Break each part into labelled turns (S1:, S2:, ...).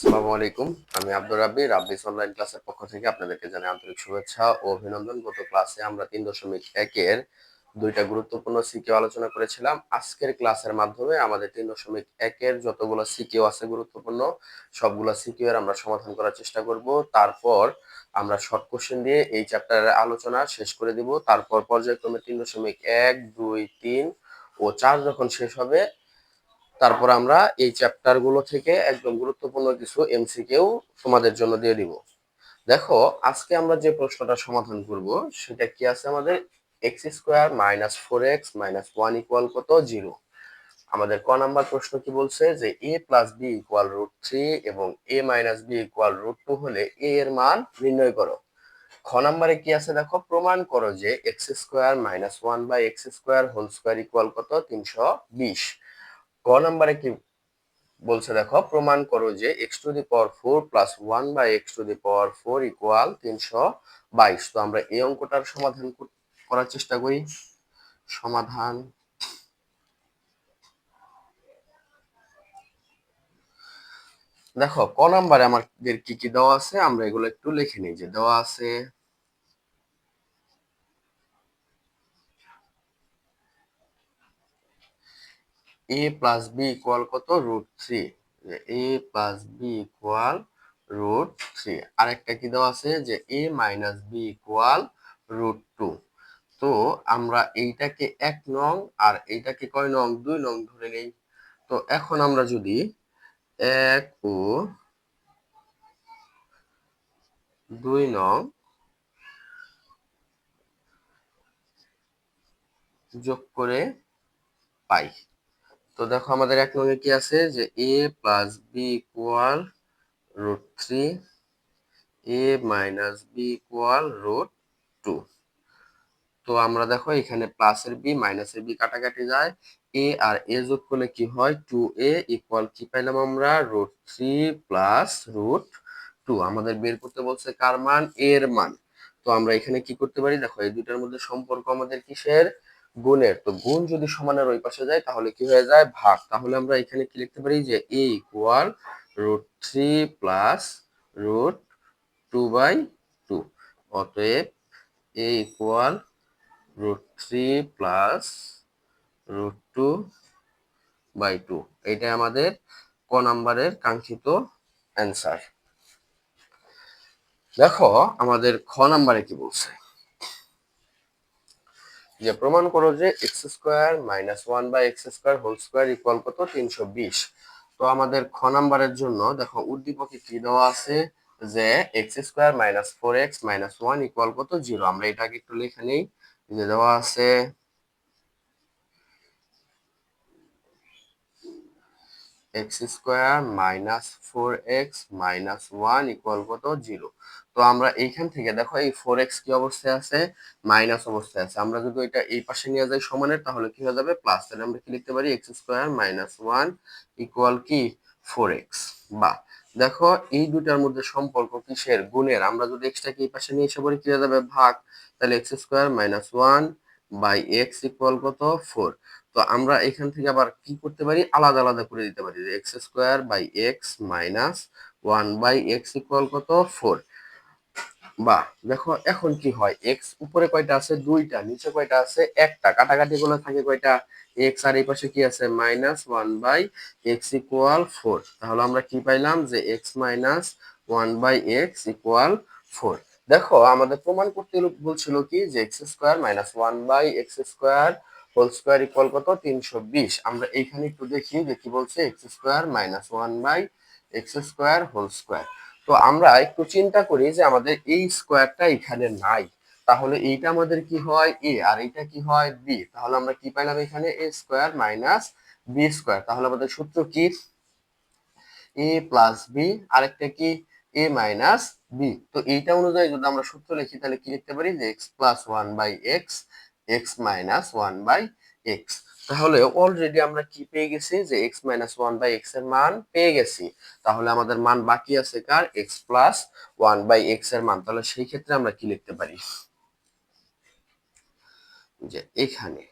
S1: আসসালামু আলাইকুম। আমি আব্দুর রাব্বি, রাব্বিস অনলাইন ক্লাসের পক্ষ থেকে আপনাদেরকে জানাই আন্তরিক শুভেচ্ছা ও অভিনন্দন। গত ক্লাসে আমরা ৩.১ এর ২টা গুরুত্বপূর্ণ সিকিউ আলোচনা করেছিলাম। আজকের ক্লাসের মাধ্যমে আমাদের ৩.১ এর যতগুলো সিকিউ আছে গুরুত্বপূর্ণ, সবগুলো সিকিউ এর আমরা সমাধান করার চেষ্টা করব। তারপর আমরা শর্ট কোশ্চেন দিয়ে এই চ্যাপ্টারের আলোচনা শেষ করে দিব। তারপর পর্যায়ক্রমে ৩.১, ২, ৩ ও ৪ যখন শেষ হবে, তারপর আমরা এই চ্যাপ্টার গুলো থেকে একদম গুরুত্বপূর্ণ কিছু এমসিকিউ তোমাদের জন্য দিয়ে দিব। দেখো, আজকে আমরা যে প্রশ্নটা সমাধান করব সেটা কি আছে আমাদের, x square minus 4x minus 1 equal কত, 0। আমাদের ক নাম্বার প্রশ্ন কি বলছে যে a প্লাস বি ইকুয়াল √3 এবং a মাইনাস বি ইকুয়াল √2 হলে a এর মান নির্ণয় করো। খ নাম্বারে কি আছে দেখো, প্রমাণ করো যে X square minus 1 by x square whole square equal কত, 320। ক নাম্বারে কি বলছে দেখো, প্রমাণ করো যে x⁴ plus 1 by x⁴ equal 322। তো আমরা এই অঙ্কটার সমাধান করার চেষ্টা করি। সমাধান। দেখো, ক নাম্বারে আমাদের কি কি দেওয়া আছে আমরা এগুলো একটু লিখে নিই। যে দেওয়া আছে a প্লাস বি ইকুয়াল কত, √3। a plus B equal √3। আরেকটা কি দেওয়া আছে যে a মাইনাস বি ইকুয়াল √2। তো আমরা এইটাকে 1 নং আর এইটাকে কয় নং, 2 নং ধরে নেই। তো এখন আমরা যদি 1 ও 2 নং যোগ করে পাই, তো দেখো আমাদের 1 নং এ কি আছে যে a plus B equal √3, a minus B equal √2। তো আমরা দেখো এখানে প্লাসের বি মাইনাসের বি কাটাকাটি যায়, এ আর এ যোগ করলে কি হয়, 2a ইকুয়াল কি পাইলাম আমরা, √3 প্লাস √2। আমাদের বের করতে বলছে কার মান, এর মান। তো আমরা এখানে কি করতে পারি, দেখো এই দুইটার মধ্যে সম্পর্ক আমাদের কিসের, গুণের। তো গুণ যদি সমানের ওই পাশে যায় তাহলে কি হয়ে যায়, ভাগ। তাহলে আমরা এখানে কি লিখতে পারি যে a ইকুয়াল √3 প্লাস √2/2। অতএব a ইকুয়াল √3 প্লাস √2/2। এটাই আমাদের ক নাম্বারের কাঙ্ক্ষিত অ্যান্সার। দেখো আমাদের খ নাম্বারে কি বলছে, যে প্রমাণ করো যে X square minus 1 by x square whole square equal কত, 320। তো আমাদের খ নাম্বারের জন্য দেখো উদ্দীপকে কি দেওয়া আছে, যে X square minus 4x minus 1 equal কত, 0। আমরা এটাকে একটু লিখে নেই। যে দেওয়া আছে x square minus 4x minus 1 equal কত, 0। তো আমরা এইখান থেকে দেখো এই 4x কি অবস্থায় আছে, মাইনাস অবস্থায় আছে। আমরা যদি এটা এই পাশে নিয়ে যাই সমানের, তাহলে কি হয়ে যাবে, প্লাস। তাহলে আমরা কি লিখতে পারি, এক্স স্কোয়ার মাইনাস 1 ইকুয়াল কি 4x। বা দেখো এই দুটার মধ্যে সম্পর্ক কিসের, গুণের। আমরা যদি এক্সটাকে এই পাশে নিয়ে এসে পড়ি কি হয়ে যাবে, ভাগ। তাহলে X square minus 1 by X equal কত, 4। তো আমরা এখান থেকে আবার কি করতে পারি, আলাদা আলাদা করে দিতে পারি, যে X square by X minus 1 by X equal কত, 4। বা দেখো এখন কি হয়, এক্স উপরে কয়টা আছে, দুইটা, নিচে কয়টা আছে, একটা। কাটাকাটি গুলো থাকে কয়টা, এক্স আর এই পাশে কি আছে, মাইনাস 1 বাই এক্স ইকুয়াল 4। তাহলে আমরা কি পাইলাম, যে x minus 1 by X equal 4। দেখো আমাদের প্রমাণ করতে বলছিল কি, যে X square minus 1 by x square whole square equal কত, 320। আমরা এইখানে একটু দেখি যে কি বলছে, X square minus 1 by x square whole square. তো আমরা একটু চিন্তা করি যে আমাদের এই স্কোয়ারটা এখানে নাই, তাহলে এইটা আমাদের কি হয়, এ, আর এইটা কি হয়, বি। তাহলে আমরা কি পাইলাম এখানে, এ স্কোয়ার মাইনাস বি স্কোয়ার। তাহলে আমাদের সূত্র কি, এ প্লাস বি, আরেকটা কি, এ মাইনাস বি। তো এইটা অনুযায়ী যদি আমরা সূত্র লিখি তাহলে কি লিখতে পারি, যে x plus 1 by X, X minus 1 by X. তাহলে অলরেডি আমরা কি পেয়ে গেছি, যে এক্স মাইনাস 1 বাই এক্স এর মান পেয়ে গেছি। তাহলে আমাদের মান বাকি আছে কার, এক্স প্লাস 1 বাই এক্স এর মান। তাহলে সেই ক্ষেত্রে আমরা কি লিখতে পারি, যে এখানে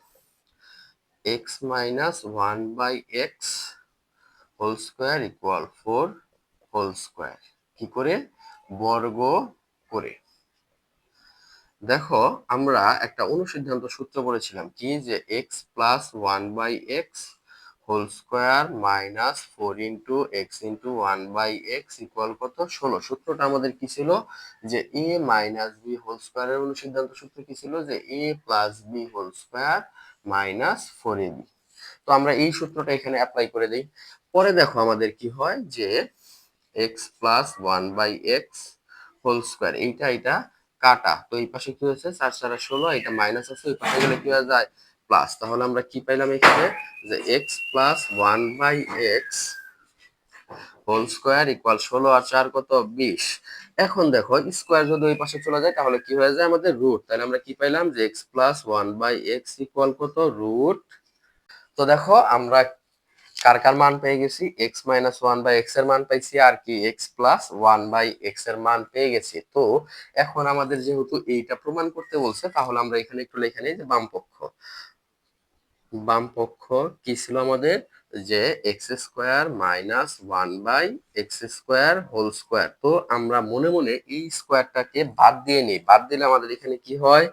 S1: X minus 1 by x whole square equal 4 whole square, কি করে? বর্গ করে। দেখো আমরা একটা অনুসিদ্ধান্ত সূত্র পড়েছিলাম কি, যে x plus one by x whole square minus four into x into one by X equal কত? 16। সূত্রটা আমাদের কি ছিল? যে এ মাইনাস বি হোল স্কোয়ারের অনুসিদ্ধান্ত সূত্র কি ছিল? যে A plus B whole square minus four A B. তো আমরা এই সূত্রটা এখানে অ্যাপ্লাই করে দিই। পরে দেখো আমাদের কি হয়, যে x plus one by x whole square, এইটা এটা কাটা, তো এই পাশে কি হয়েছে? 4 4 16, এটা মাইনাস আছে, ওই পাশে গেলে কি হয়ে যায়? প্লাস। তাহলে আমরা কি পাইলাম এখানে? যে x plus one by x whole square equal 16 আর 4 কত? 20। এখন দেখো স্কোয়ার যদি ওই পাশে চলে যায় তাহলে কি হয়ে যায়? আমাদের রুট। তাহলে আমরা কি পাইলাম? যে x plus one by X equal কত? রুট। তো দেখো আমরা কার কার মান পেয়ে গেছি? X minus one by x এর মান পাইছি, আর কি X plus one by x এর মান পেয়ে গেছি। তো এখন আমাদের যেহেতু এইটা প্রমাণ করতে বলছে, তাহলে আমরা এখানে একটু লিখে নিই যে বাম পক্ষ কি ছিল আমাদের? যে X square minus one by x square whole square. তো আমরা মনে মনে এই স্কোয়ারটাকে বাদ দিয়ে নিই। বাদ দিলে আমাদের এখানে কি হয়?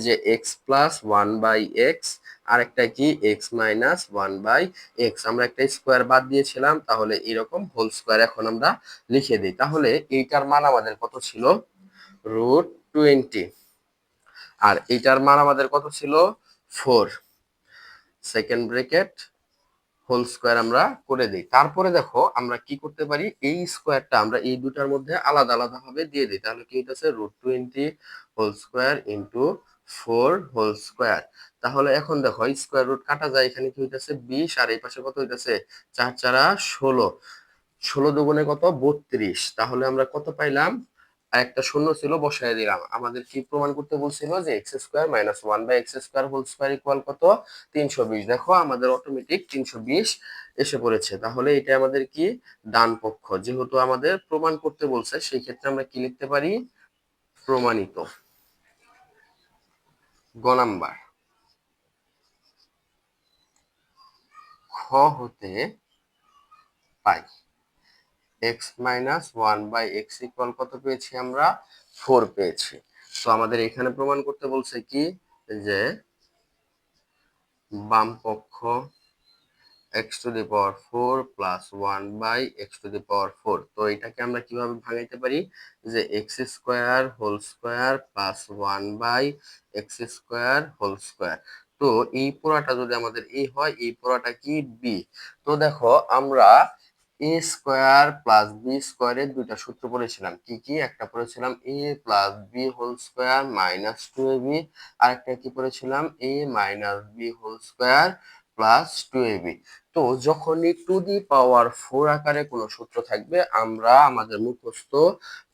S1: যে x plus one by X, আর একটা কি X minus one by x. আমরা একটা স্কোয়ার বাদ দিয়েছিলাম, তাহলে এরকম হোল স্কোয়ার এখন আমরা লিখে দিই। তাহলে এইটার মান আমাদের কত ছিল? রুট 20। আর এইটার মান আমাদের কত ছিল? 4। সেকেন্ড ব্রেকেট হোল স্কোয়ার আমরা করে দিই। তারপরে দেখো আমরা কি করতে পারি? এই স্কোয়ারটা আমরা এই দুটার মধ্যে আলাদা আলাদা ভাবে দিয়ে দিই। তাহলে কি হইতেছে? Root 20 whole square into 4 whole square. তাহলে এখন দেখো স্কোয়ার রুট কাটা যায়, এখানে কি হইতেছে? 20, আর এই পাশে কত হইতেছে? 4 4 16। 16 দুগুণে কত? 32। তাহলে আমরা কত পাইলাম? আর একটা শূন্য ছিল, বসায় দিলাম। আমাদের কি প্রমাণ করতে বলছিল? যে X square minus one by x square whole square equal কত? 320। দেখো আমাদের অটোমেটিক 320 এসে পড়েছে। তাহলে এটা আমাদের কি? ডান পক্ষ। যেহেতু আমাদের প্রমাণ করতে বলছে, সেই ক্ষেত্রে আমরা কি লিখতে পারি? প্রমাণিত। গ নাম্বার, খ হতে পাই X minus one by X equal কত পেয়েছি আমরা? 4 পেয়েছি। তো আমাদের এখানে প্রমাণ করতে বলছে কি, যে বাম পক্ষ x to the power 4 plus 1 by x to the power 4। তো এটাকে আমরা কিভাবে ভাঙাইতে পারি? যে x square whole square plus 1 by x square whole square. তো এই পুরাটা যদি আমাদের a হয়, এই পুরাটা কি? b। তো দেখো আমরা a স্কোয়ার প্লাস b স্কোয়ারের দুইটা সূত্র পড়েছিলাম। কি কি? একটা পড়েছিলাম a plus b whole square minus 2ab, আর একটা কি পড়েছিলাম? a minus b whole square plus 2ab। তো যখনই টু দি পাওয়ার 4 আকারে কোনো সূত্র থাকবে, আমরা আমাদের মুখস্থ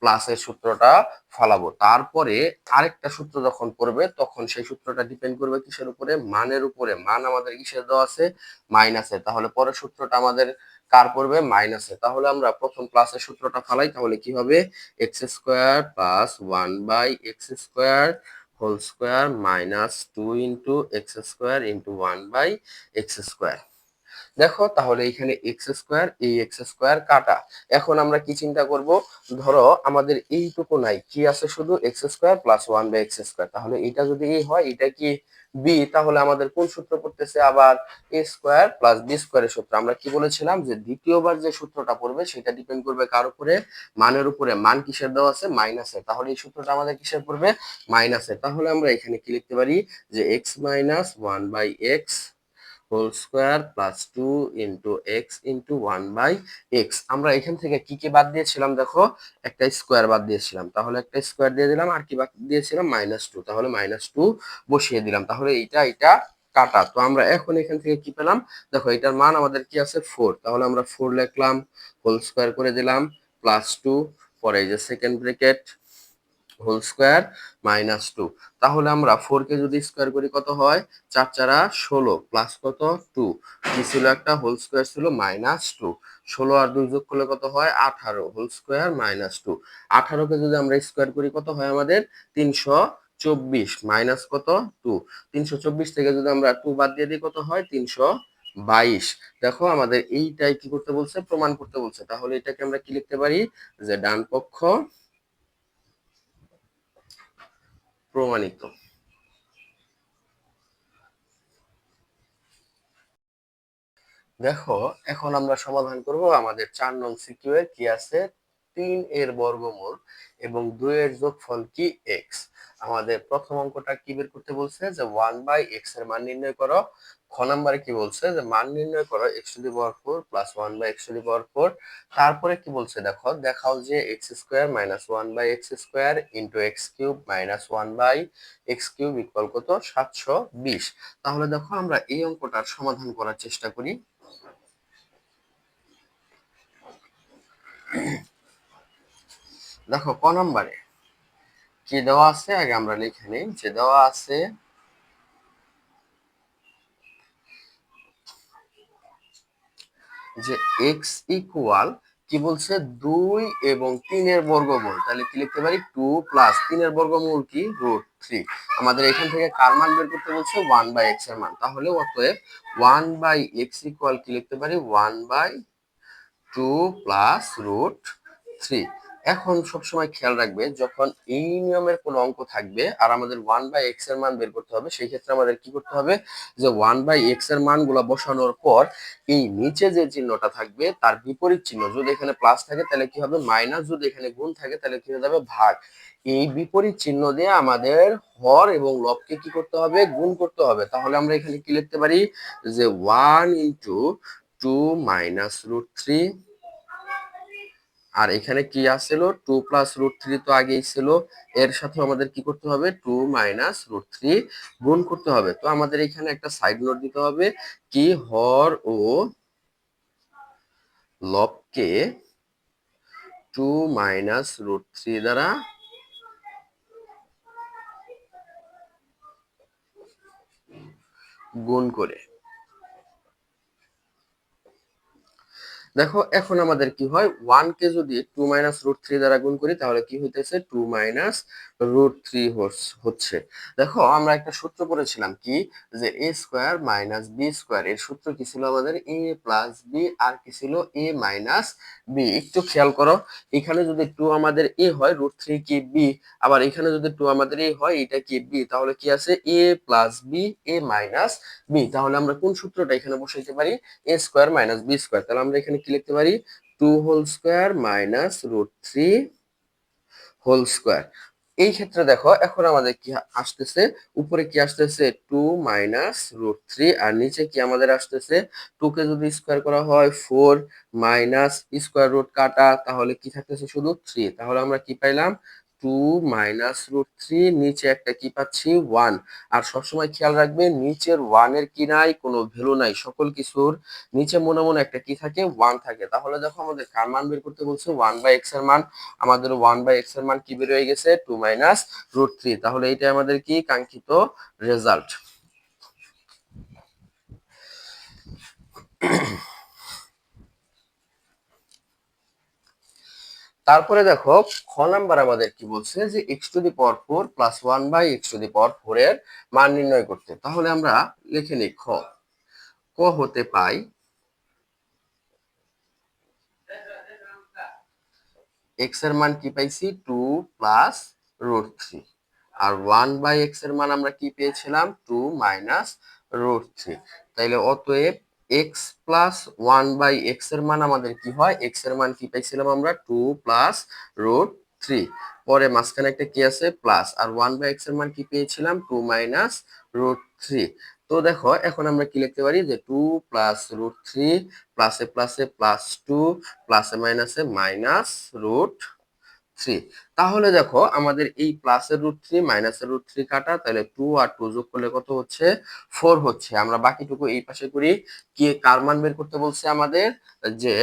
S1: প্লাসের সূত্রটা ফলাবো। তারপরে আরেকটা সূত্র যখন পড়বে, তখন সেই সূত্রটা ডিপেন্ড করবে কিসের উপরে? মানের উপরে। মান আমাদের কিসের দেওয়া আছে? মাইনাসে। তাহলে পরের সূত্রটা আমাদের কার পড়বে? মাইনাসে। তাহলে আমরা প্রথম প্লাসের সূত্রটা ফালাই, তাহলে কি হবে? X square plus one by x square whole square minus 2 into x square into one by x square. দেখো তাহলে এখানে এক্স স্কোয়ার, এই এক্স স্কোয়ার কাটা। এখন আমরা কি চিন্তা করব? ধরো আমাদের এইটুকু নাই, কি আছে? শুধু x square plus one by x square. তাহলে এটা যদি এ হয়, এটা কি বি? তাহলে আমাদের কোন সূত্র পড়তেছে? আবার এ স্কোয়ার প্লাস বি স্কোয়ারের সূত্র। আমরা কি বলেছিলাম? যে দ্বিতীয়বার যে সূত্রটা পড়বে সেটা ডিপেন্ড করবে কার উপরে? মানের উপরে। মান কিসের দেওয়া আছে? মাইনাসের। তাহলে এই সূত্রটা আমাদের কিসের পড়বে? মাইনাসের। তাহলে আমরা এখানে কি লিখতে পারি? যে x minus one by x whole square plus 2 into x into one by x. আমরা এখান থেকে কি কি বাদ দিয়েছিলাম? দেখো একটা স্কোয়ার বাদ দিয়েছিলাম, তাহলে একটা স্কোয়ার দিয়ে দিলাম। আর কি বাদ দিয়েছিলাম? -2। তাহলে -2 বসিয়ে দিলাম। তাহলে এটা কাটা। তো আমরা এখন এখান থেকে কি পেলাম? দেখো এটার মান আমাদের কি আছে? 4। তাহলে আমরা 4 লিখলাম, হোল স্কোয়ার করে দিলাম, +2, পরে এই যে সেকেন্ড ব্র্যাকেট হোল স্কোয়ার -2। তাহলে আমরা 4 কে যদি স্কোয়ার করি কত হয়? 4 4 16 প্লাস কত? 2। কি ছিল? একটা হোল স্কোয়ার ছিল -2। 16 আর 2 যোগ করলে কত হয়? 18 হোল স্কোয়ার -2। 18 কে যদি আমরা স্কোয়ার করি কত হয় আমাদের? 324 মাইনাস কত? 2। 324 থেকে যদি আমরা 2 বাদ দিয়ে দিই কত হয়? 300 22। দেখো আমাদের এইটাই কি করতে বলছে, প্রমাণ করতে বলছে। তাহলে এটাকে আমরা কি লিখতে পারি, যে ডান পক্ষ প্রমাণিত। দেখো এখন আমরা সমাধান করব আমাদের 4 নং সিকিউ এর কি আছে, 3 এর বর্গমূল এবং 2 এর যোগফল কি x। আমাদের প্রথম অঙ্কটা কি বের করতে বলছে, যে 1/x এর মান নির্ণয় করো। খ নম্বরে কি বলছে, যে মান নির্ণয় করো x to the power 4 plus 1/x to the power 4। তারপরে কি বলছে, দেখো দেখাও যে x square minus 1/x square into x cube minus 1/x cube equal কত, 720। তাহলে দেখো আমরা এই অঙ্কটার সমাধান করার চেষ্টা করি। দেখো ক নম্বরে কি দেওয়া আছে, আগে আমরা লিখে নিই। যে দেওয়া আছে যে x ইকুয়াল কি বলছে, 2 এবং 3 এর বর্গমূল। তাহলে কি লিখতে পারি, 2 প্লাস 3 এর বর্গমূল কি, √3। আমাদের এখান থেকে কার মান বের করতে বলছে, 1/x এর মান। তাহলে অতএব 1/x ইকুয়াল কি লিখতে পারি, 1/2 প্লাস √3। এখন সবসময় খেয়াল রাখবে, যখন এই নিয়মের কোন অঙ্ক থাকবে আর আমাদের 1/x এর মান বের করতে হবে, সেই ক্ষেত্রে আমাদের কি করতে হবে, যে 1/x এর মানগুলো বসানোর পর এই নিচে যে চিহ্নটা থাকবে তার বিপরীত চিহ্ন, যদি এখানে প্লাস থাকে তাহলে কি হবে মাইনাস, যদি এখানে গুণ থাকে তাহলে কি হয়ে যাবে ভাগ। এই বিপরীত চিহ্ন দিয়ে আমাদের হর এবং লবকে কি করতে হবে, গুণ করতে হবে। তাহলে আমরা এখানে কি লিখতে পারি, যে 1 ইন্টু 2 মাইনাস √3। আর এখানে কি আসছিল, 2 প্লাস √3 তো আগেই ছিল। এর সাথে আমাদের কি করতে হবে, 2 মাইনাস √3 গুণ করতে হবে। তো আমাদের এখানে একটা সাইড নোট দিতে হবে, কি হর ও লবকে 2 মাইনাস √3 দ্বারা গুণ করে। দেখো এখন আমাদের কি হয়, 1 কে যদি 2 মাইনাস √3 দ্বারা গুণ করি তাহলে কি হইতেছে, 2 মাইনাস √3 হচ্ছে। দেখো আমরা একটা সূত্র পড়েছিলাম কি, যে a square minus b square. এর সূত্র কি ছিল আমাদের, a প্লাস b, আর কি ছিল, a মাইনাস b। একটু খেয়াল করো, এখানে যদি 2 আমাদের a হয়, √3 কি b, আবার এখানে যদি 2 আমাদের a হয়, এটা কি b, তাহলে কি আছে, a plus b, a minus b। তাহলে আমরা কোন সূত্রটা এখানে বসাইতে পারি, a square minus b square. তাহলে আমরা এখানে কি লিখতে পারি, 2 whole square minus √3 whole square. এই ক্ষেত্রে দেখো এখন আমাদের কি আসতেছে, উপরে কি আসতেছে, 2 মাইনাস √3, আর নিচে কি আমাদের আসতেছে, 2 কে যদি স্কয়ার করা হয় 4 মাইনাস স্কয়ার রুট কাটা, তাহলে কি থাকতেছে, শুধু 3। তাহলে আমরা কি পাইলাম, 2 মাইনাস √3, নিচে একটা কি পাচ্ছি, 1। আর সবসময় খেয়াল রাখবে, নিচের 1 এর কি নাই, কোনো ভ্যালু নাই। সকল কিছুর নিচে মনে মনে একটা কি থাকে, 1 থাকে। তাহলে দেখো আমাদের কার মান বের করতে বলছে, 1/x এর মান। আমাদের 1/x এর মান কি বের হয়ে গেছে, 2 মাইনাস √3। তাহলে এইটা আমাদের কি কাঙ্ক্ষিত রেজাল্ট। তারপরে দেখো খ নাম্বার আমাদের কি বলছে, যে x to the power 4 plus 1/x to the power 4 এর মান নির্ণয় করতে। তাহলে আমরা লিখে নিই, ক হতে পাই x এর মান কি পাইছি, 2 প্লাস √3, আর 1/x এর মান আমরা কি পেয়েছিলাম, 2 মাইনাস √3। তাইলে অতএব x প্লাস 1/x এর মান আমাদের কি হয়, x এর মান কি পাইছিলাম আমরা, 2 প্লাস √3। পরে মাঝখানে একটা কি আছে, প্লাস, আর 1/x এর মান কি পেয়েছিলাম, 2 মাইনাস √3। তো দেখো এখন আমরা কি লিখতে পারি, যে 2 প্লাস √3 প্লাসে প্লাসে প্লাস 2 প্লাসে মাইনাসে মাইনাস √3। তাহলে দেখো আমাদের এই প্লাসের √3 মাইনাসের √3 কাটা, তাহলে 2 আর 2 যোগ করলে কত হচ্ছে, 4 হচ্ছে। আমরা বাকিটুকু এই পাশে করি। কি কার মান বের করতে বলছে আমাদের, যে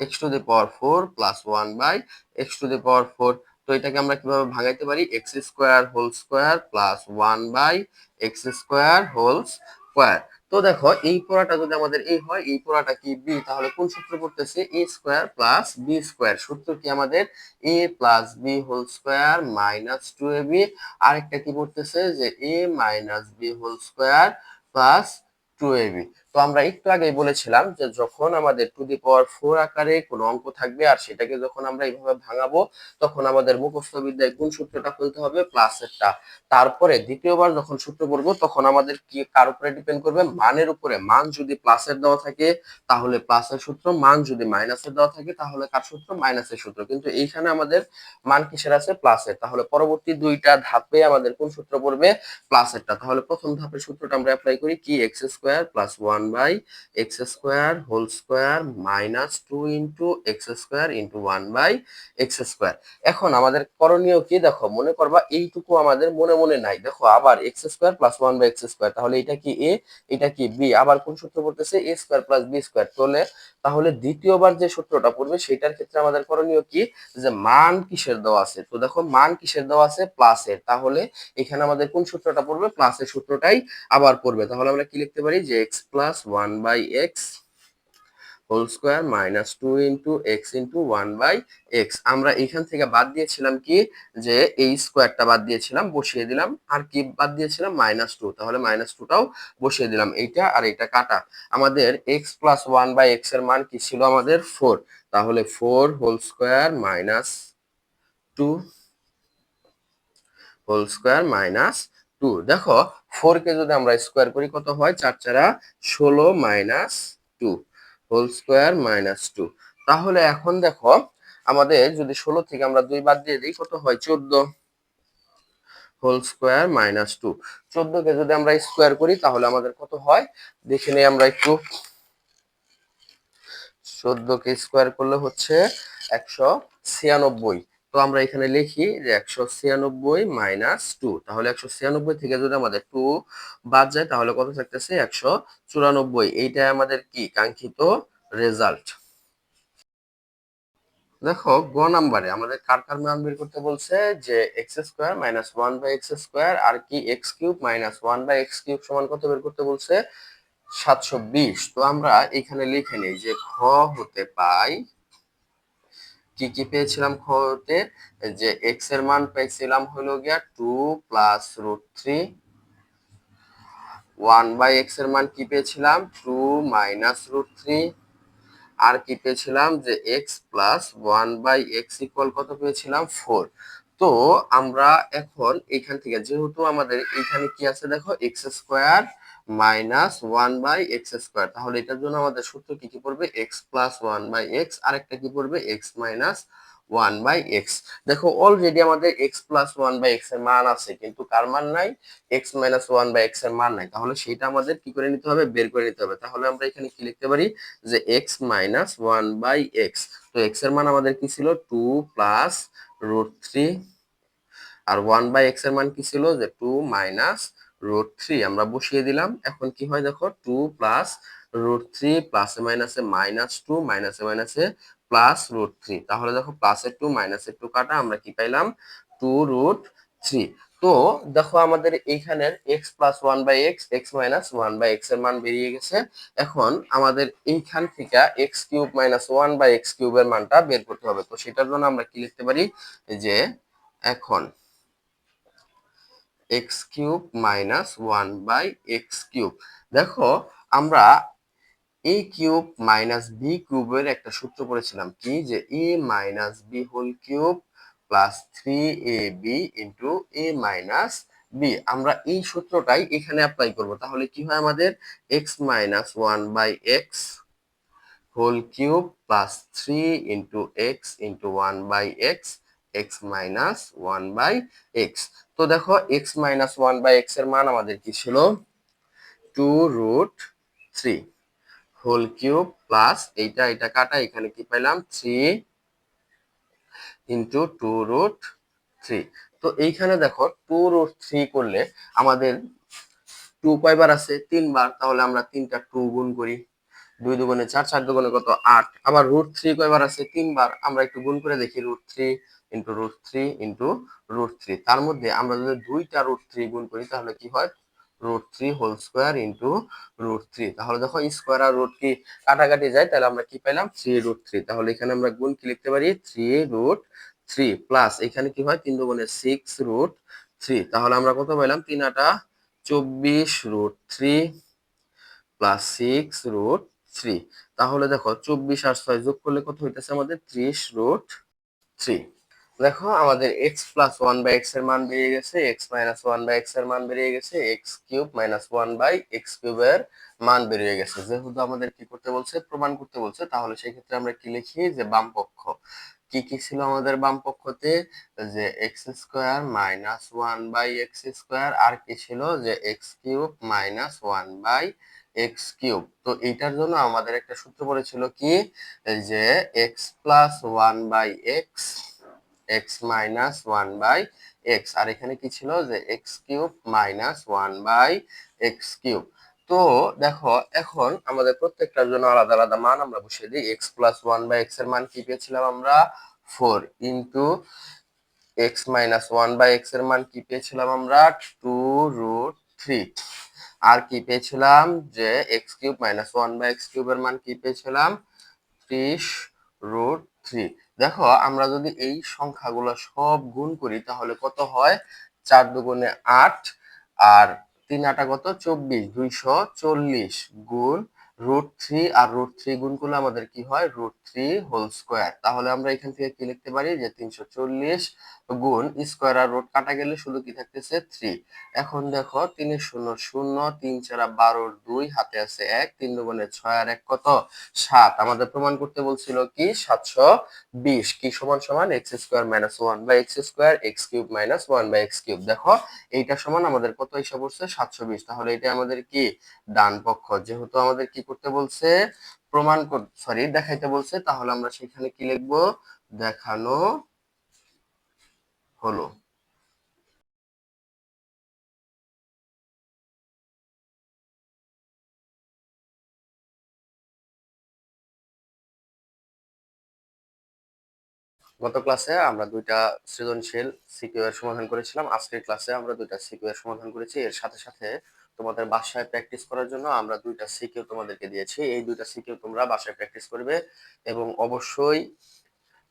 S1: x to the power 4 plus 1/x to the power 4। তো এটাকে আমরা কিভাবে ভাঙাইতে পারি, x square whole square plus 1/x square whole square. তো দেখো এই পোড়াটা যদি আমাদের a হয়, এই পোড়াটা কি b, তাহলে কোন সূত্র পড়তেছে, a square plus b square. সূত্র কি আমাদের, a plus b whole square minus 2ab। আরেকটা কি পড়তেছে, যে a minus b whole square plus 2ab। তো আমরা একটু আগেই বলেছিলাম যে যখন আমাদের টু দি পাওয়ার 4 আকারে কোনো অঙ্ক থাকবে আর সেটাকে যখন আমরা এইভাবে ভাঙাবো তখন আমাদের মুখস্থ বিদ্যায় কোন সূত্রটা ফেলতে হবে, প্লাসেরটা। তারপরে দ্বিতীয়বার যখন সূত্র পড়বো তখন আমাদের কি কার উপরে ডিপেন্ড করবে, মানের উপরে। মান যদি প্লাসের দেওয়া থাকে তাহলে প্লাসের সূত্র, মান যদি মাইনাসের দেওয়া থাকে তাহলে কার সূত্র, মাইনাসের সূত্র। কিন্তু এইখানে আমাদের মান কিসের আছে, প্লাসের। তাহলে পরবর্তী দুইটা ধাপে আমাদের কোন সূত্র পড়বে, প্লাসেরটা। তাহলে প্রথম ধাপের সূত্রটা আমরা অ্যাপ্লাই করি কি, x square plus 1/x square whole square minus 2 into x square into 1/x square. এখন আমাদের করণীয় কি, দেখো মনে করবা এইটুকু আমাদের মনে মনে নাই। দেখো আবার x square plus 1/x square, তাহলে এটা কি এ, এটা কি বি। আবার কোন সূত্র পড়তেছে, এ স্কোয়ার প্লাস বি স্কোয়ার। তাহলে দ্বিতীয়বার যে সূত্রটা পড়বে সেটার ক্ষেত্রে আমাদের করণীয় কি, যে মান কিসের দেওয়া আছে। তো দেখো মান কিসের দেওয়া আছে, প্লাসের। তাহলে এখানে আমাদের কোন সূত্রটা পড়বে, প্লাসের সূত্রটাই আবার পড়বে। তাহলে আমরা কি লিখতে পারি, যে x plus 1/x whole square minus 2 into x into 1/x। আমরা এখান থেকে বাদ দিয়েছিলাম কি, যে এই স্কোয়ারটা বাদ দিয়েছিলাম, বসিয়ে দিলাম। আর কি বাদ দিয়েছিলাম, -2। তাহলে -2টাও বসিয়ে দিলাম। এইটা আর এইটা কাটা। আমাদের x প্লাস 1/x এর মান কি ছিল, আমাদের 4। তাহলে 4 whole square minus 2 whole square minus 2। দেখো 4 কে যদি আমরা স্কোয়ার করি কত হয়, 4 4 16 মাইনাস 2 হোল স্কোয়ার মাইনাস 2। তাহলে এখন দেখো আমাদের যদি 16 থেকে আমরা 2 বাদ দিয়ে দিই কত হয়, 14 হোল স্কোয়ার মাইনাস 2। 14 কে যদি আমরা স্কোয়ার করি তাহলে আমাদের কত হয়, দেখে নেই আমরা একটু। 14 কে স্কোয়ার করলে হচ্ছে 196। তো আমরা এখানে লিখি যে 196 মাইনাস 2। তাহলে 196 থেকে যদি আমাদের 2 বাদ যায় তাহলে কত থাকতেছে, 194। এইটাই আমাদের কি কাঙ্ক্ষিত রেজাল্ট। দেখো গ নাম্বারে আমাদের কার কার মান বের করতে বলছে, যে X square minus 1/x square আর কি X cube minus 1/x cube সমান কত বের করতে বলছে, 720। তো আমরা এখানে লিখে নেই যে খ হতে পাই কি কি পেয়েছিলাম, খ হতে, যে এক্স এর মান পেয়েছিলাম হলো গিয়া 2 প্লাস রুট 3। 1/x এর মান কি পেয়েছিলাম, 2 মাইনাস রুট 3। আর কি পেয়েছিলাম, যে এক্স প্লাস 1/x ইকুয়াল কত পেয়েছিলাম, 4। তো আমরা এখন এখান থেকে যেহেতু আমাদের এখানে কি আছে দেখো, x square minus 1/x square, তাহলে এটার জন্য আমাদের সূত্র কি কি পড়বে, এক্স প্লাস 1/x, আরেকটা কি পড়বে, এক্স মাইনাস 1/x। দেখো অলরেডি আমাদের এক্স প্লাস 1/x এর মান আছে কিন্তু কার মান নাই, এক্স মাইনাস 1/x এর মান নাই। তাহলে সেটা আমাদের কি করে নিতে হবে, বের করে নিতে হবে। তাহলে আমরা এখানে কি লিখতে পারি, যে এক্স মাইনাস 1/x। তো এক্স এর মান আমাদের কি ছিল, 2 প্লাস রুট 3। আর 1/x এর মান কি ছিল, যে 2 মাইনাস রুট 3। আমরা বসিয়ে দিলাম। এখন কি হয় দেখো, 2 প্লাস রুট 3 প্লাসে মাইনাসে -2, মাইনাসে মাইনাসে প্লাস রুট 3। তাহলে দেখো প্লাসের 2 মাইনাসের 2 কাটা, আমরা কি পাইলাম, 2 রুট 3। তো দেখো আমাদের এইখানের x plus 1/x, x minus 1/x এর মান বেরিয়ে গেছে। এখন আমাদের এইখান থেকে x কিউব মাইনাস 1/x কিউবের মানটা বের করতে হবে। তো সেটার জন্য আমরা কি লিখতে পারি, যে এখন x cube minus 1/x cube. দেখো আমরা এ কিউব মাইনাস বি কিউবের একটা সূত্র পড়েছিলাম কি, যে A minus B whole cube plus 3ab into A minus B. আমরা এই সূত্রটাই এখানে অ্যাপ্লাই করব। তাহলে কি হয় আমাদের, x minus 1/x whole cube plus 3 into x into 1/x, x minus 1/x। তো দেখো এক্স মাইনাস 1/x এর মান আমাদের কি ছিল, 2 রুট 3 হোল কিউব প্লাস এইটা এটা কাটা, এখানে কি পেলাম, 3 ইন্টু 2 রুট 3। তো এইখানে দেখো 2 রুট 3 করলে আমাদের 2 কয়বার আছে, 3 বার। তাহলে আমরা 3টা 2 গুণ করি, 2 দুগুণে 4, 4 দুগুণে কত, 8। আবার রুট 3 কয়বার আছে, 3 বার। আমরা একটু গুণ করে দেখি, root 3 into root 3 into root 3। তার মধ্যে আমরা যদি 2টা রুট 3 গুণ করি তাহলে কি হয়, root 3 whole square into root 3। তাহলে দেখো স্কোয়ার আর রুট কি কাটাকাটি যায়, তাহলে আমরা কি পেলাম, 3 রুট 3। তাহলে এখানে আমরা গুণ কি লিখতে পারি, 3 রুট 3 প্লাস এখানে কি হয়, 3 দুগুণে 6 রুট 3। তাহলে আমরা কত পেলাম, 3 8 24√3 প্লাস 6√3। তাহলে দেখো 24 আর 6 যোগ করলে কত হইতেছে আমাদের 30√3। দেখো আমাদের x plus one by x এর মান বেরিয়ে গেছে, x minus one by x এর মান বেরিয়ে গেছে, x cube minus one by x cube এর মান বেরিয়ে গেছে। যেহেতু আমাদের কি করতে বলছে, প্রমাণ করতে বলছে, তাহলে সেই ক্ষেত্রে আমরা কি লিখি যে বাম পক্ষ কি কি ছিল আমাদের বাম পক্ষতে, যে X square minus one by x square, আর কি ছিল যে x cube minus one by x cube. তো এইটার জন্য আমাদের একটা সূত্র পড়েছিল কি, যে x plus one by X, X minus one by X, আর এখানে কি ছিল যে x cube minus one by x cube. তো দেখো এখন আমাদের প্রত্যেকটার জন্য আলাদা আলাদা মান আমরা বসিয়ে দিই। X plus one by x এর মান কি পেয়েছিলাম আমরা, 4 into x minus one by x এর মান কি পেয়েছিলাম আমরা, 2√3। আর কি পেয়েছিলাম যে x cube minus one by x cube এর মান কি পেয়েছিলাম, 30√3। দেখো আমরা যদি এই সংখ্যাগুলো সব গুণ করি তাহলে কত হয়, 4 দুগুণে 8, আর 3 আটা কত 24, 240 গুণ √3, আর √3 গুণ করলে আমাদের কি হয়, √3 হোল স্কয়ার। তাহলে আমরা এখান থেকে কি লিখতে পারি যে 340 গুণ স্কয়ার আর রুট কাটা গেলে শুধু কি থাকতেছে 3। এখন দেখো 3 0 0, 3 4 12, 2 হাতে আছে 1, 3 দুগুণে 6 আর 1 কত 7। আমাদের প্রমাণ করতে বলছিল কি 720, কি সমান সমান x square minus one by x square, x cube minus one by x cube. দেখো এইটা সমান আমাদের কত এসে পড়ছে 720। তাহলে এটা আমাদের কি ডান পক্ষ। যেহেতু আমাদের কি করতে বলছে, প্রমাণ সরি দেখাইতে বলছে, তাহলে আমরা সেখানে কি লিখবো, দেখানো হলো। গত ক্লাসে আমরা দুইটা সৃজনশীল সিকিউ এর সমাধান করেছিলাম, আজকের ক্লাসে আমরা দুইটা সিকিউ এর সমাধান করেছি। এর সাথে সাথে তোমাদের বাসায় প্র্যাকটিস করার জন্য আমরা দুইটা সিকিউ তোমাদেরকে দিয়েছি। এই দুইটা সিকিউ তোমরা বাসায় প্র্যাকটিস করবে এবং অবশ্যই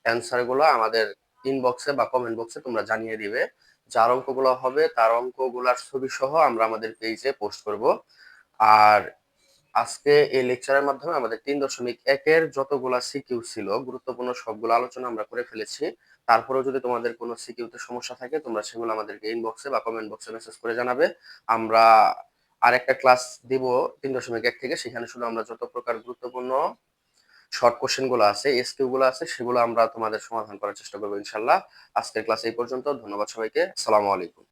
S1: অ্যান্সার গুলো আমাদের ইনবক্সে বা কমেন্ট বক্সে তোমরা জানিয়ে দিবে। যার অঙ্কগুলো হবে তার অঙ্কগুলার ছবি সহ আমরা আমাদের পেজে পোস্ট করব। আর আজকে এই লেকচারের মাধ্যমে আমাদের 3.1 এর যতগুলা সিকিউ ছিল গুরুত্বপূর্ণ সবগুলো আলোচনা আমরা করে ফেলেছি। তারপরেও যদি তোমাদের কোনো সিকিউতে সমস্যা থাকে তোমরা সেগুলো আমাদেরকে ইনবক্সে বা কমেন্ট বক্সে মেসেজ করে জানাবে। আমরা আরেকটা ক্লাস দিব 3.1 থেকে, সেখানে শুধু আমরা যত প্রকার গুরুত্বপূর্ণ শর্ট কোশ্চেন গুলো আছে, এসকিউ গুলো আছে, সেগুলো আমরা তোমাদের সমাধান করার চেষ্টা করবো ইনশাল্লাহ। আজকের ক্লাস এই পর্যন্ত। ধন্যবাদ সবাইকে। আসসালামু আলাইকুম।